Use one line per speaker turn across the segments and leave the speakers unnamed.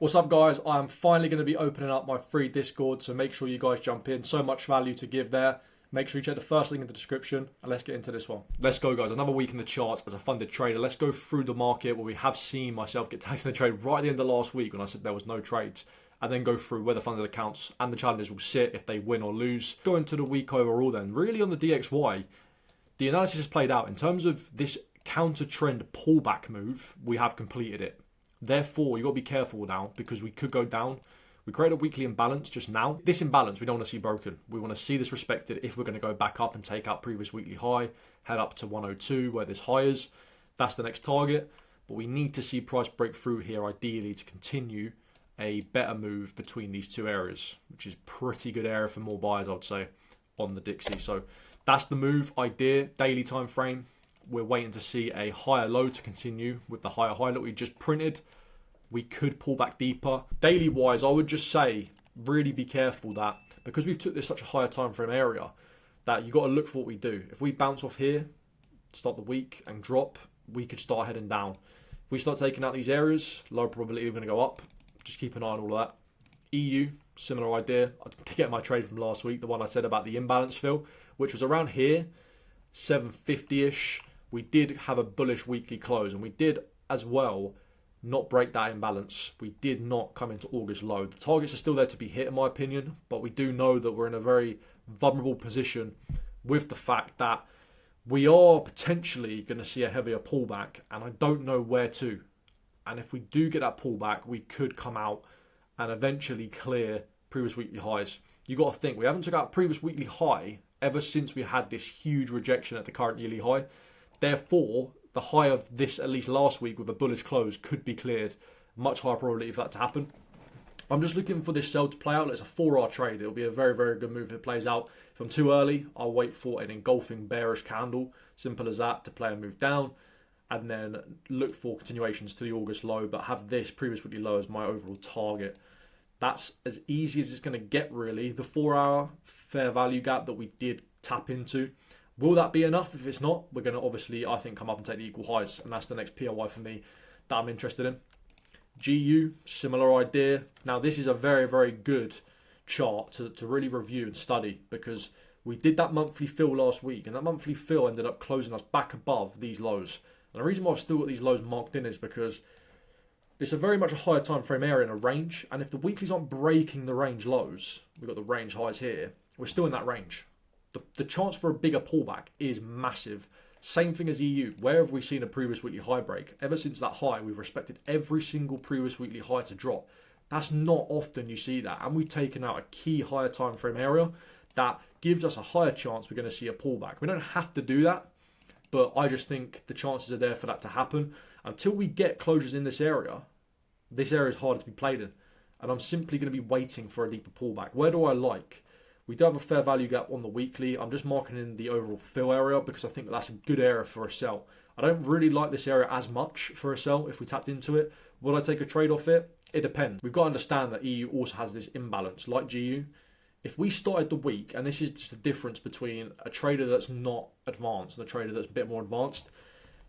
What's up, guys? I'm finally going to be opening up my free Discord, so make sure you guys jump in. So much value to give there. Make sure you check the first link in the description, and let's get into this one. Let's go, guys. Another week in the charts as a funded trader. Let's go through the market where we have seen myself get tagged in the trade right at the end of last week when I said there was no trades, and then go through where the funded accounts and the challenges will sit if they win or lose. Go into the week overall then. Really on the DXY, the analysis has played out. In terms of this counter trend pullback move, we have completed it. Therefore, you've got to be careful now because we could go down. We create a weekly imbalance just now. This imbalance we don't want to see broken. We want to see this respected if we're going to go back up and take out previous weekly high, head up to 102 where this high is. That's the next target. But we need to see price break through here ideally to continue a better move between these two areas, which is pretty good area for more buyers, I would say, on the Dixie. So that's the move idea. Daily time frame. We're waiting to see a higher low to continue with the higher high that we just printed. We could pull back deeper. Daily wise, I would just say really be careful that because we've took this such a higher time frame area that you got to look for what we do. If we bounce off here, start the week and drop, we could start heading down. If we start taking out these areas, low probability we're going to go up. Just keep an eye on all of that. EU, similar idea. I get my trade from last week, the one I said about the imbalance fill, which was around here, 750-ish. We did have a bullish weekly close, and we did as well not break that imbalance. We did not come into August low. The targets are still there to be hit, in my opinion, but we do know that we're in a very vulnerable position with the fact that we are potentially going to see a heavier pullback, and I don't know where to. And if we do get that pullback, we could come out and eventually clear previous weekly highs. You got to think, we haven't took out previous weekly high ever since we had this huge rejection at the current yearly high. Therefore, the high of this, at least last week, with a bullish close could be cleared. Much higher probability for that to happen. I'm just looking for this sell to play out. It's a 4-hour trade. It'll be a very, very good move if it plays out. If I'm too early, I'll wait for an engulfing bearish candle. Simple as that, to play a move down. And then look for continuations to the August low, but have this previous weekly low as my overall target. That's as easy as it's going to get, really. The 4-hour fair value gap that we did tap into. Will that be enough? If it's not, we're going to obviously, I think, come up and take the equal highs. And that's the next POI for me that I'm interested in. GU, similar idea. Now, this is a very, very good chart to really review and study because we did that monthly fill last week. And that monthly fill ended up closing us back above these lows. And the reason why I've still got these lows marked in is because it's a very much a higher time frame area in a range. And if the weeklies aren't breaking the range lows, we've got the range highs here, we're still in that range. The chance for a bigger pullback is massive. Same thing as EU. Where have we seen a previous weekly high break? Ever since that high, we've respected every single previous weekly high to drop. That's not often you see that. And we've taken out a key higher time frame area that gives us a higher chance we're going to see a pullback. We don't have to do that, but I just think the chances are there for that to happen. Until we get closures in this area is harder to be played in. And I'm simply going to be waiting for a deeper pullback. Where do I like? We do have a fair value gap on the weekly. I'm just marking in the overall fill area because I think that's a good area for a sell. I don't really like this area as much for a sell if we tapped into it. Would I take a trade off it? It depends. We've got to understand that EU also has this imbalance like GU. If we started the week, and this is just the difference between a trader that's not advanced and a trader that's a bit more advanced,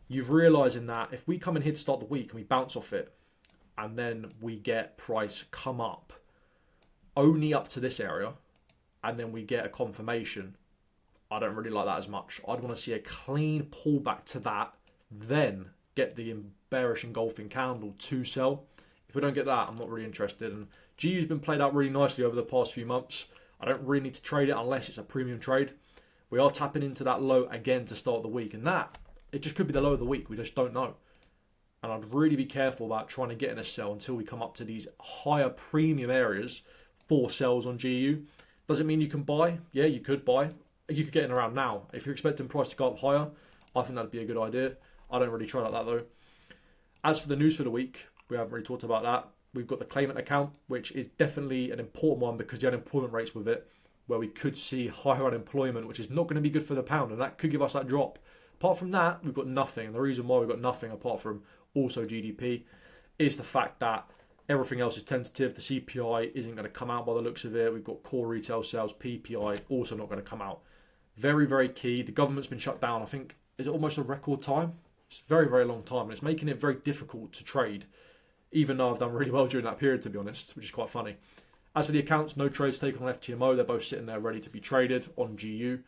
you've realising that if we come in here to start the week and we bounce off it and then we get price come up only up to this area, and then we get a confirmation, I don't really like that as much. I'd want to see a clean pullback to that, then get the bearish engulfing candle to sell. If we don't get that, I'm not really interested. And GU's been played out really nicely over the past few months. I don't really need to trade it unless it's a premium trade. We are tapping into that low again to start the week. And that, it just could be the low of the week. We just don't know. And I'd really be careful about trying to get in a sell until we come up to these higher premium areas for sells on GU. Does it mean you can buy? Yeah, you could buy. You could get in around now. If you're expecting price to go up higher, I think that'd be a good idea. I don't really trade like that though. As for the news for the week, we haven't really talked about that. We've got the claimant account, which is definitely an important one because the unemployment rate's with it, where we could see higher unemployment, which is not going to be good for the pound, and that could give us that drop. Apart from that, we've got nothing. And the reason why we've got nothing, apart from also GDP, is the fact that everything else is tentative. The CPI isn't going to come out by the looks of it. We've got core retail sales, PPI, also not going to come out. Very, very key. The government's been shut down, I think, is it almost a record time? It's a very, very long time. And it's making it very difficult to trade even though I've done really well during that period, to be honest, which is quite funny. As for the accounts, no trades taken on FTMO. They're both sitting there ready to be traded on GU.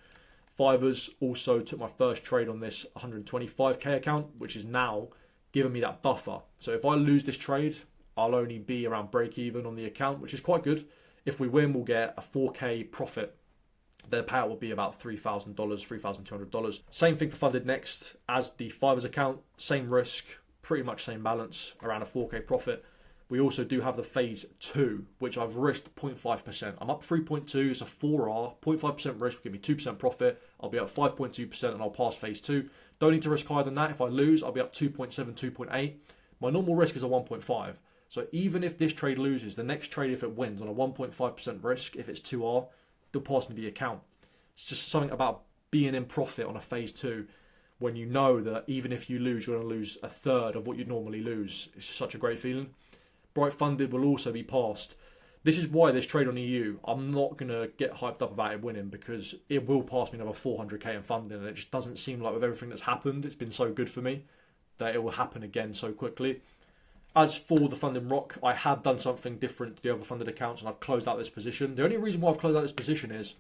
Fivers also took my first trade on this 125k account, which is now giving me that buffer. So if I lose this trade, I'll only be around break even on the account, which is quite good. If we win, we'll get a 4k profit. Their payout will be about $3,000, $3,200. Same thing for Funded Next as the Fivers account. Same risk, pretty much same balance, around a 4k profit. We also do have the phase 2, which I've risked 0.5%. I'm up 3.2, it's a 4R, 0.5% risk will give me 2% profit. I'll be up 5.2% and I'll pass phase 2. Don't need to risk higher than that. If I lose, I'll be up 2.7, 2.8. My normal risk is a 1.5. So even if this trade loses, the next trade, if it wins on a 1.5% risk, if it's 2R, they'll pass me the account. It's just something about being in profit on a phase 2 when you know that even if you lose, you're going to lose a third of what you'd normally lose. It's just such a great feeling. Bright Funded will also be passed. This is why this trade on EU, I'm not going to get hyped up about it winning because it will pass me another 400k in funding, and it just doesn't seem like with everything that's happened, it's been so good for me that it will happen again so quickly. As for the Funding Rock, I have done something different to the other funded accounts and I've closed out this position. The only reason why I've closed out this position is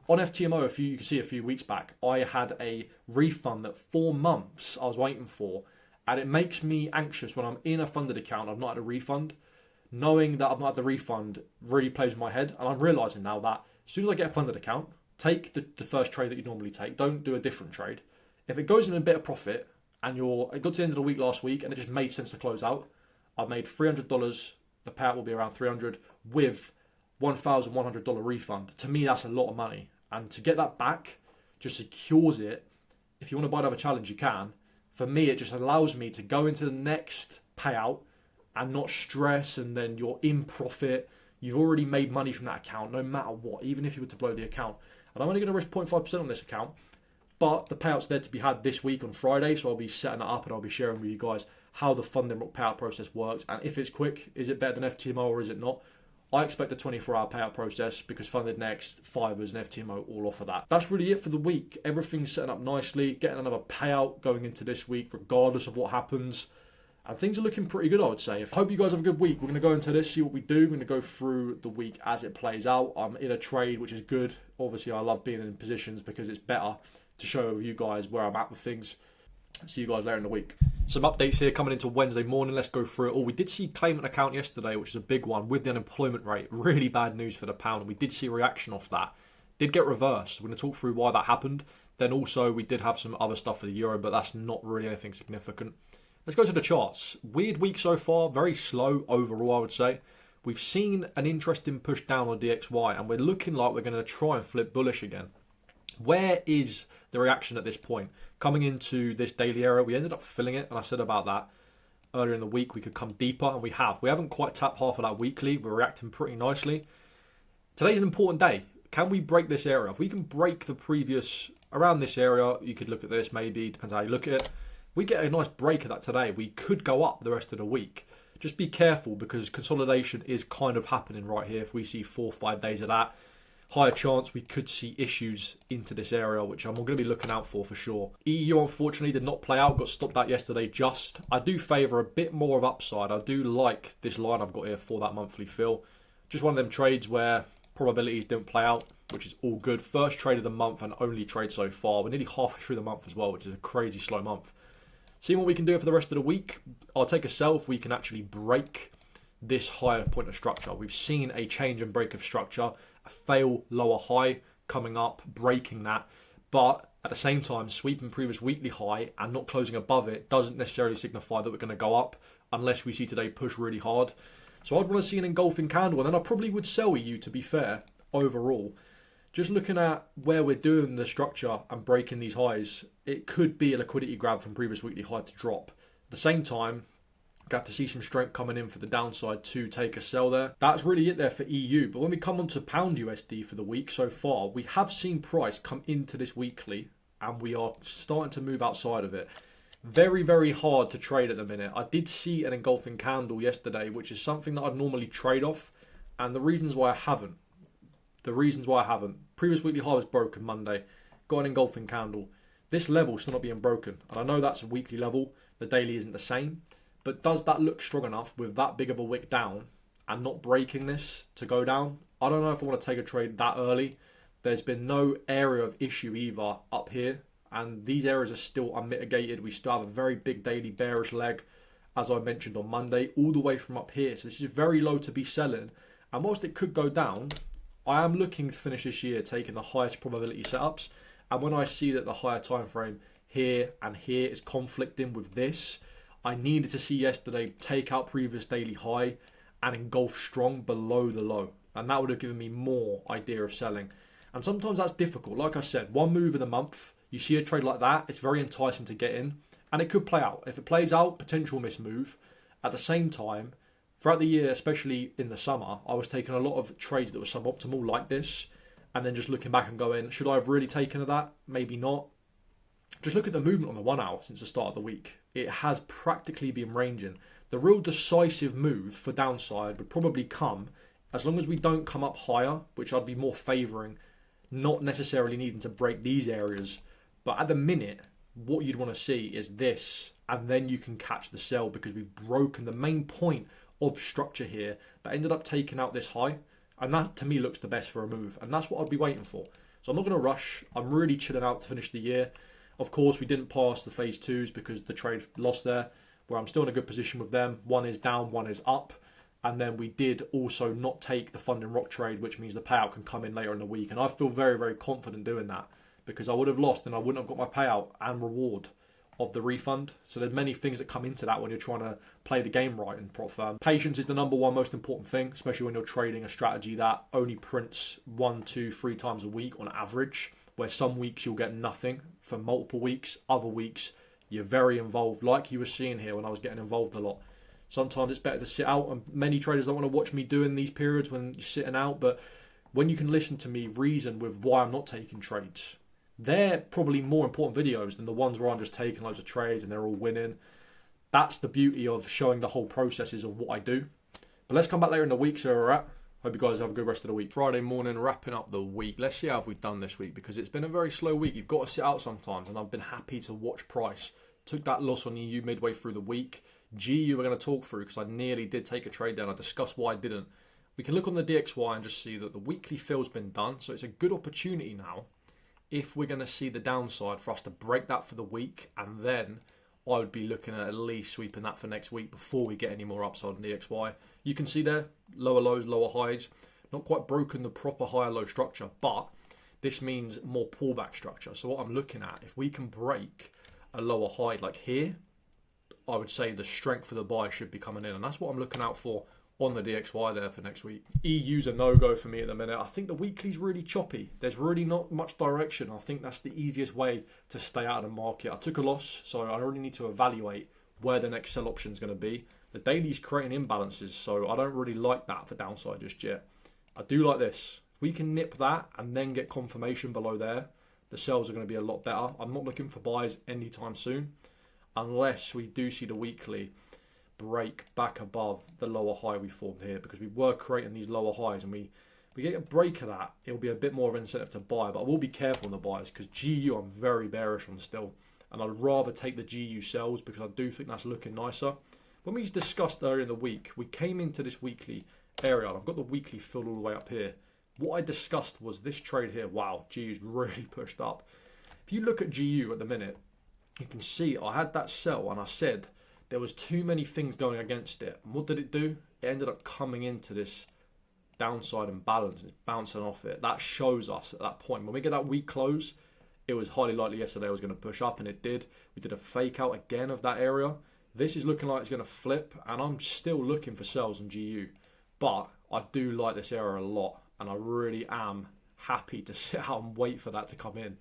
on FTMO, you can see a few weeks back, I had a refund that 4 months I was waiting for. And it makes me anxious when I'm in a funded account, I've not had a refund. Knowing that I've not had the refund really plays with my head. And I'm realising now that as soon as I get a funded account, take the first trade that you normally take. Don't do a different trade. If it goes in a bit of profit and it got to the end of the week last week and it just made sense to close out, I've made $300. The payout will be around $300 with $1,100 refund. To me, that's a lot of money. And to get that back just secures it. If you want to buy another challenge, you can. For me, it just allows me to go into the next payout and not stress, and then you're in profit. You've already made money from that account, no matter what, even if you were to blow the account. And I'm only going to risk 0.5% on this account, but the payout's there to be had this week on Friday, so I'll be setting it up and I'll be sharing with you guys how the Funding Rock payout process works. And if it's quick, is it better than FTMO or is it not? I expect a 24-hour payout process because Funded Next, Fivers and FTMO all offer that. That's really it for the week. Everything's setting up nicely, getting another payout going into this week regardless of what happens. And things are looking pretty good, I would say. I hope you guys have a good week. We're going to go into this, see what we do. We're going to go through the week as it plays out. I'm in a trade, which is good. Obviously, I love being in positions because it's better to show you guys where I'm at with things. See you guys later in the week. Some updates here coming into Wednesday morning. Let's go through it all. We did see claimant account yesterday, which is a big one with the unemployment rate. Really bad news for the pound. We did see a reaction off that. Did get reversed. We're going to talk through why that happened. Then also we did have some other stuff for the euro, but that's not really anything significant. Let's go to the charts. Weird week so far. Very slow overall, I would say. We've seen an interesting push down on DXY, and we're looking like we're going to try and flip bullish again. Where is the reaction at this point? Coming into this daily area, we ended up filling it, and I said about that earlier in the week we could come deeper, and we have. We haven't quite tapped half of that weekly. We're reacting pretty nicely. Today's an important day. Can we break this area? If we can break the previous, around this area, you could look at this maybe, depends how you look at it. We get a nice break of that today, we could go up the rest of the week. Just be careful because consolidation is kind of happening right here. If we see 4 or 5 days of that, higher chance we could see issues into this area, which I'm going to be looking out for sure. EU unfortunately did not play out, got stopped out yesterday just. I do favour a bit more of upside. I do like this line I've got here for that monthly fill. Just one of them trades where probabilities didn't play out, which is all good. First trade of the month and only trade so far. We're nearly halfway through the month as well, which is a crazy slow month. Seeing what we can do for the rest of the week. I'll take a sell if we can actually break this higher point of structure. We've seen a change and break of structure, a fail lower high coming up, breaking that. But at the same time, sweeping previous weekly high and not closing above it doesn't necessarily signify that we're going to go up unless we see today push really hard. So I'd want to see an engulfing candle, and then I probably would sell EU, to be fair, overall. Just looking at where we're doing the structure and breaking these highs, it could be a liquidity grab from previous weekly high to drop. At the same time, we have to see some strength coming in for the downside to take a sell there. That's really it there for EU. But when we come on to pound USD for the week so far, we have seen price come into this weekly and we are starting to move outside of it. Very, very hard to trade at the minute. I did see an engulfing candle yesterday, which is something that I'd normally trade off. And the reasons why I haven't. Previous weekly high was broken Monday. Got an engulfing candle. This level still not being broken. And I know that's a weekly level. The daily isn't the same. But does that look strong enough with that big of a wick down and not breaking this to go down? I don't know if I want to take a trade that early. There's been no area of issue either up here, and these areas are still unmitigated. We still have a very big daily bearish leg, as I mentioned on Monday, all the way from up here. So this is very low to be selling. And whilst it could go down, I am looking to finish this year taking the highest probability setups. And when I see that the higher time frame here and here is conflicting with this, I needed to see yesterday take out previous daily high and engulf strong below the low. And that would have given me more idea of selling. And sometimes that's difficult. Like I said, one move in a month, you see a trade like that, it's very enticing to get in. And it could play out. If it plays out, potential mismove. At the same time, throughout the year, especially in the summer, I was taking a lot of trades that were suboptimal like this. And then just looking back and going, should I have really taken that? Maybe not. Just look at the movement on the 1 hour since the start of the week. It has practically been ranging. The real decisive move for downside would probably come as long as we don't come up higher, which I'd be more favouring, not necessarily needing to break these areas. But at the minute, what you'd want to see is this, and then you can catch the sell because we've broken the main point of structure here that ended up taking out this high. And that, to me, looks the best for a move. And that's what I'd be waiting for. So I'm not going to rush. I'm really chilling out to finish the year. Of course, we didn't pass the phase 2s because the trade lost there, where I'm still in a good position with them. One is down, one is up. And then we did also not take the funding rock trade, which means the payout can come in later in the week. And I feel very, very confident doing that because I would have lost and I wouldn't have got my payout and reward of the refund. So there's many things that come into that when you're trying to play the game right in prop firm. Patience is the number one most important thing, especially when you're trading a strategy that only prints 1, 2, 3 times a week on average, where some weeks you'll get nothing for multiple weeks. Other weeks, you're very involved, like you were seeing here when I was getting involved a lot. Sometimes it's better to sit out, and many traders don't want to watch me doing these periods when you're sitting out, but when you can listen to me reason with why I'm not taking trades, they're probably more important videos than the ones where I'm just taking loads of trades and they're all winning. That's the beauty of showing the whole processes of what I do. But let's come back later in the week, so we're at. Hope you guys have a good rest of the week. Friday morning, wrapping up the week. Let's see how we've done this week because it's been a very slow week. You've got to sit out sometimes, and I've been happy to watch price. Took that loss on EU midway through the week. GU we're going to talk through because I nearly did take a trade down. I discussed why I didn't. We can look on the DXY and just see that the weekly fill's been done. So it's a good opportunity now if we're going to see the downside for us to break that for the week. And then I would be looking at least sweeping that for next week before we get any more upside on DXY. You can see there, lower lows, lower highs. Not quite broken the proper higher low structure, but this means more pullback structure. So what I'm looking at, if we can break a lower high like here, I would say the strength for the buy should be coming in. And that's what I'm looking out for on the DXY there for next week. EU's a no-go for me at the minute. I think the weekly's really choppy. There's really not much direction. I think that's the easiest way to stay out of the market. I took a loss, so I really need to evaluate where the next sell option is going to be. The daily's creating imbalances, so I don't really like that for downside just yet. I do like this. If we can nip that and then get confirmation below there, the sells are going to be a lot better. I'm not looking for buys anytime soon, unless we do see the weekly break back above the lower high we formed here, because we were creating these lower highs, and we get a break of that, it'll be a bit more of an incentive to buy. But I will be careful on the buys because GU I'm very bearish on still, and I'd rather take the GU sells because I do think that's looking nicer. When we discussed earlier in the week, we came into this weekly area, and I've got the weekly filled all the way up here. What I discussed was this trade here. Wow, GU's really pushed up. If you look at GU at the minute, you can see I had that sell and I said there was too many things going against it. And what did it do? It ended up coming into this downside imbalance. It's bouncing off it. That shows us at that point, when we get that weak close, it was highly likely yesterday I was going to push up, and it did. We did a fake out again of that area. This is looking like it's going to flip, and I'm still looking for sells in GU. But I do like this area a lot, and I really am happy to sit out and wait for that to come in.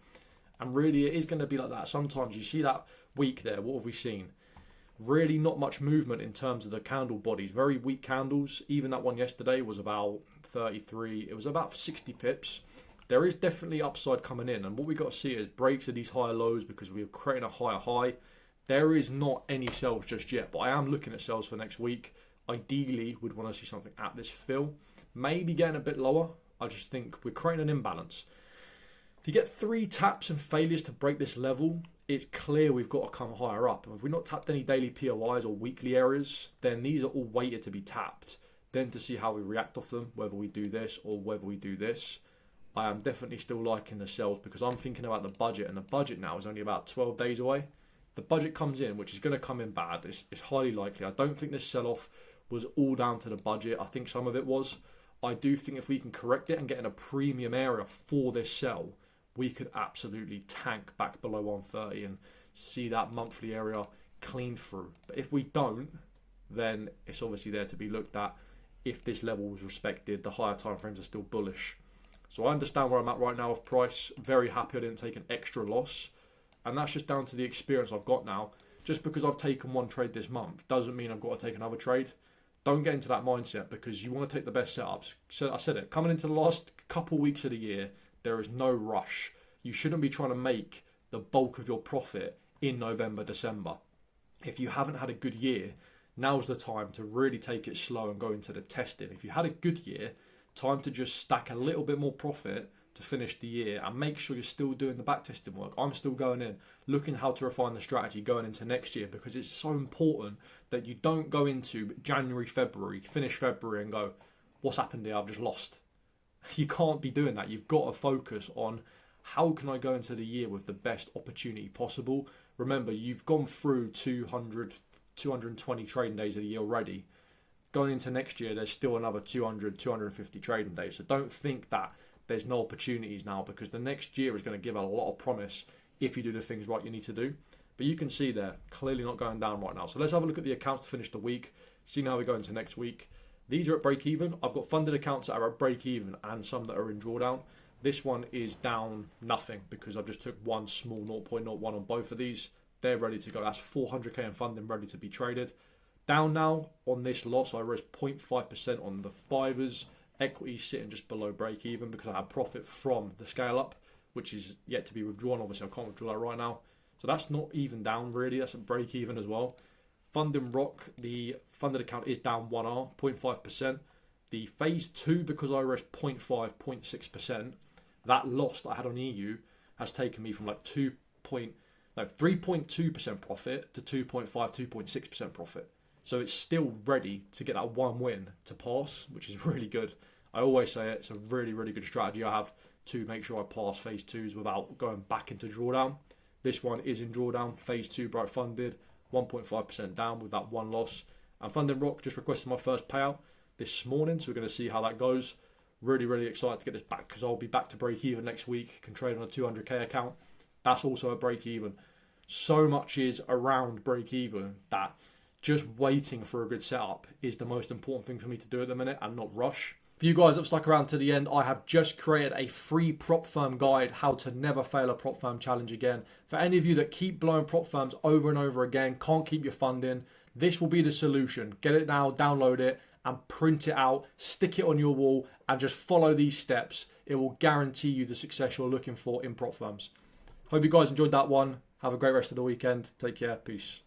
And really, it is going to be like that. Sometimes you see that week there. What have we seen? Really not much movement in terms of the candle bodies. Very weak candles. Even that one yesterday was about 33. It was about 60 pips. There is definitely upside coming in. And what we've got to see is breaks of these higher lows because we're creating a higher high. There is not any sells just yet, but I am looking at sells for next week. Ideally, would want to see something at this fill. Maybe getting a bit lower. I just think we're creating an imbalance. If you get 3 taps and failures to break this level, it's clear we've got to come higher up. And if we've not tapped any daily POIs or weekly areas, then these are all weighted to be tapped. Then to see how we react off them, whether we do this or whether we do this. I am definitely still liking the sells because I'm thinking about the budget, and the budget now is only about 12 days away. The budget comes in, which is going to come in bad. It's highly likely. I don't think this sell-off was all down to the budget. I think some of it was. I do think if we can correct it and get in a premium area for this sell, we could absolutely tank back below 130 and see that monthly area clean through. But if we don't, then it's obviously there to be looked at. If this level was respected, the higher time frames are still bullish. So I understand where I'm at right now with price. Very happy I didn't take an extra loss. And that's just down to the experience I've got now. Just because I've taken one trade this month doesn't mean I've got to take another trade. Don't get into that mindset because you want to take the best setups. So I said it, coming into the last couple weeks of the year, there is no rush. You shouldn't be trying to make the bulk of your profit in November, December. If you haven't had a good year, now's the time to really take it slow and go into the testing. If you had a good year, time to just stack a little bit more profit to finish the year and make sure you're still doing the back testing work. I'm still going in, looking how to refine the strategy going into next year because it's so important that you don't go into January, February, finish February and go, what's happened here? I've just lost. You can't be doing that. You've got to focus on how can I go into the year with the best opportunity possible. Remember, you've gone through 220 trading days of the year already. Going into next year, there's still another 200, 250 trading days. So don't think that there's no opportunities now because the next year is going to give a lot of promise if you do the things right you need to do. But you can see they're clearly not going down right now. So let's have a look at the accounts to finish the week, see how we go into next week. These are at break even. I've got funded accounts that are at break even and some that are in drawdown. This one is down nothing because I've just took one small 0.01 on both of these. They're ready to go. That's 400k in funding ready to be traded. Down now on this loss, I risked 0.5% on the fivers. Equity sitting just below break even because I had profit from the scale up, which is yet to be withdrawn. Obviously, I can't withdraw that right now. So that's not even down really. That's a break even as well. Funding Rock, the funded account is down 1R, 0.5%. The phase 2, because I risked 0.5, 0.6%, that loss that I had on EU has taken me from like 3.2% profit to 2.5, 2.6% profit. So it's still ready to get that one win to pass, which is really good. I always say it's a really, really good strategy I have to make sure I pass phase 2s without going back into drawdown. This one is in drawdown, phase 2 bright funded, 1.5% down with that one loss. And Funding Rock just requested my first payout this morning, so we're going to see how that goes. Really, really excited to get this back because I'll be back to break even next week. Can trade on a 200k account. That's also a break even. So much is around break even that just waiting for a good setup is the most important thing for me to do at the minute and not rush. For you guys that have stuck around to the end, I have just created a free prop firm guide, how to never fail a prop firm challenge again. For any of you that keep blowing prop firms over and over again, can't keep your funding, this will be the solution. Get it now, download it and print it out, stick it on your wall and just follow these steps. It will guarantee you the success you're looking for in prop firms. Hope you guys enjoyed that one. Have a great rest of the weekend. Take care. Peace.